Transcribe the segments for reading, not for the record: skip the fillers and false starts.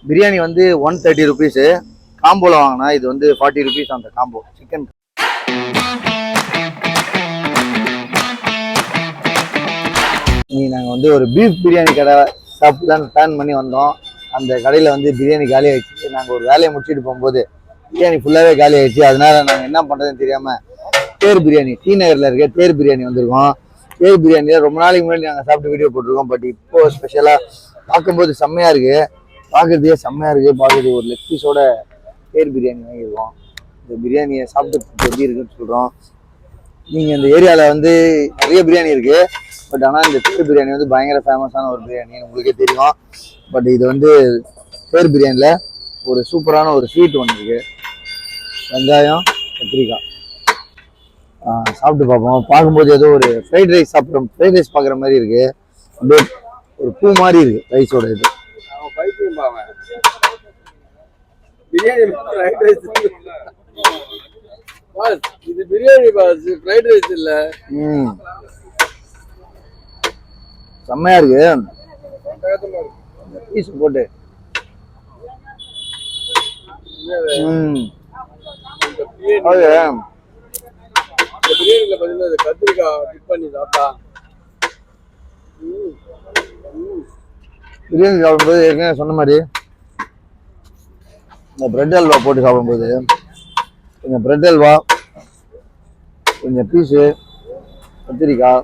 பிரியாணி வந்து 130 ருபீஸு. காம்போவில் வாங்கினா இது வந்து 40 ருபீஸ் அந்த காம்போ சிக்கன். நாங்கள் வந்து ஒரு பீஃப் பிரியாணி கடை சாப்பிட்டு பிளான் பண்ணி வந்தோம். அந்த கடையில் வந்து பிரியாணி காலி ஆகிடுச்சு. நாங்கள் ஒரு வேலையை முடிச்சுட்டு போகும்போது பிரியாணி ஃபுல்லாகவே காலி ஆகிடுச்சு. அதனால நாங்கள் என்ன பண்ணுறதுன்னு தெரியாமல் தேர் பிரியாணி டி நகரில் இருக்க தேர் பிரியாணி வந்திருக்கோம். தேர் பிரியாணியில் ரொம்ப நாளைக்கு முன்னாடி நாங்கள் சாப்பிட்டு வீடியோ போட்டிருக்கோம். பட் இப்போது ஸ்பெஷலாக பார்க்கும்போது செம்மையாக இருக்குது. பார்க்குறதுக்கே செம்மையாக இருக்குது. பார்க்குறது ஒரு லெக் பீஸோட தேர் பிரியாணி வாங்கியிருக்கோம். இந்த பிரியாணியை சாப்பிட்டு எப்படி இருக்குன்னு சொல்கிறோம். நீங்கள் இந்த ஏரியாவில் வந்து நிறைய பிரியாணி இருக்குது. பட் ஆனால் இந்த தேர் பிரியாணி வந்து பயங்கர ஃபேமஸான ஒரு பிரியாணி, உங்களுக்கே தெரியும். பட் இது வந்து தேர் பிரியாணியில் ஒரு சூப்பரான ஒரு ஸ்வீட் ஒன்று இருக்குது. வெங்காயம் கத்திரிக்காய் சாப்பிட்டு பார்ப்போம். பார்க்கும்போது ஏதோ ஒரு ஃப்ரைட் ரைஸ் பார்க்குற மாதிரி இருக்குது. அப்படியே ஒரு பூ மாதிரி இருக்குது ரைஸோட. இது இது பிரியாணி பாஸ், ஃப்ரைட் ரைஸ் இல்ல. செம்மையா இருக்கு. பீஸ் போட்டு பிரியாணில பாத்தீங்கன்னா கத்திரிக்காய் டிப் பண்ணி சாப்பிட்டா பிரியாணி சாப்பிடும்போது ஏற்கனவே சொன்ன மாதிரி இந்த பிரெட் அல்வா போட்டு சாப்பிடும்போது கொஞ்சம் பிரெட் அல்வா, கொஞ்சம் பீஸு, கத்திரிக்காய்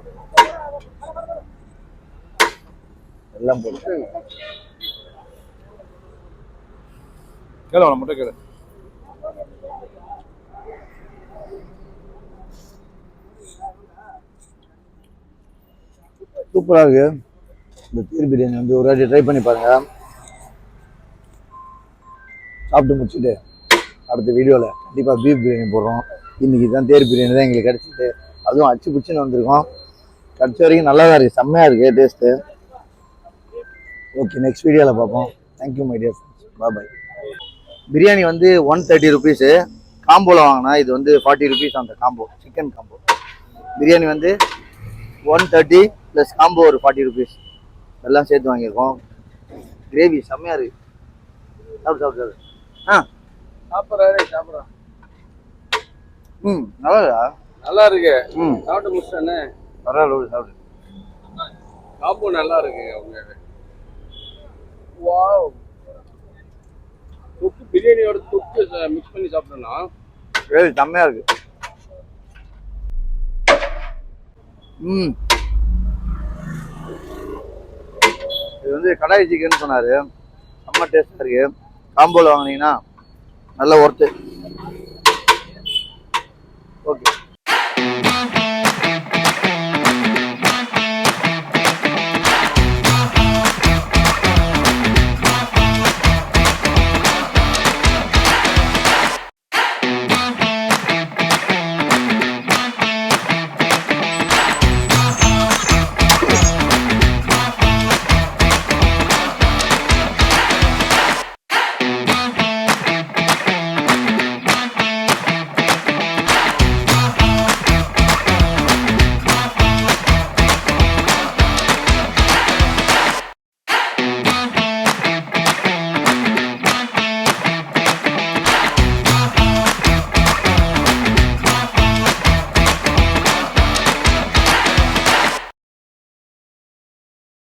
எல்லாம் போட்டு கேளு மட்டும் கேளு. சூப்பராக இருக்கு. இந்த தேர் பிரியாணி வந்து ஒரு வாட்டி ட்ரை பண்ணி பாருங்க. சாப்பிட்டு முடிச்சுட்டு அடுத்த வீடியோவில் கண்டிப்பாக பீஃப் பிரியாணி போடுறோம். இன்றைக்கி தான் தேர் பிரியாணி தான் எங்களுக்கு கிடச்சிட்டு, அதுவும் அச்சு பிடிச்சின்னு வந்திருக்கோம். கிடச்ச வரைக்கும் நல்லா தான் இருக்குது, செம்மையாக இருக்குது டேஸ்ட்டு. ஓகே, நெக்ஸ்ட் வீடியோவில் பார்ப்போம். தேங்க்யூ மை டியர் ஃப்ரெண்ட்ஸ், பாய். பிரியாணி வந்து 130 ருபீஸு. காம்போவில் வாங்கினா இது வந்து 40 ருபீஸ் அந்த காம்போ சிக்கன் காம்போ. பிரியாணி வந்து 130 ப்ளஸ் காம்போ ஒரு 40 ருபீஸ் எல்லாம் சேர்த்து வாங்கியிருக்கோம். கிரேவி செம்மையாக இருக்குது. சாப்பிடு. சாப்பிட்றேன். நல்லா இருக்கு. சாப்பிட்டு முடிச்சானே பரவாயில்ல, சாப்பிடு. காம்போ நல்லா இருக்கு. அவங்க வாவ், தொக்கு பிரியாணியோட தொக்கு மிக்ஸ் பண்ணி சாப்பிட்டோம்னா கிரேவி செம்மையாக இருக்கு. இது வந்து கடாய் சிக்கன் சொன்னார், செம்ம டேஸ்டாக இருக்குது. காம்போவில் வாங்கினீங்கன்னா நல்ல ஒர்த்து. ஓகே.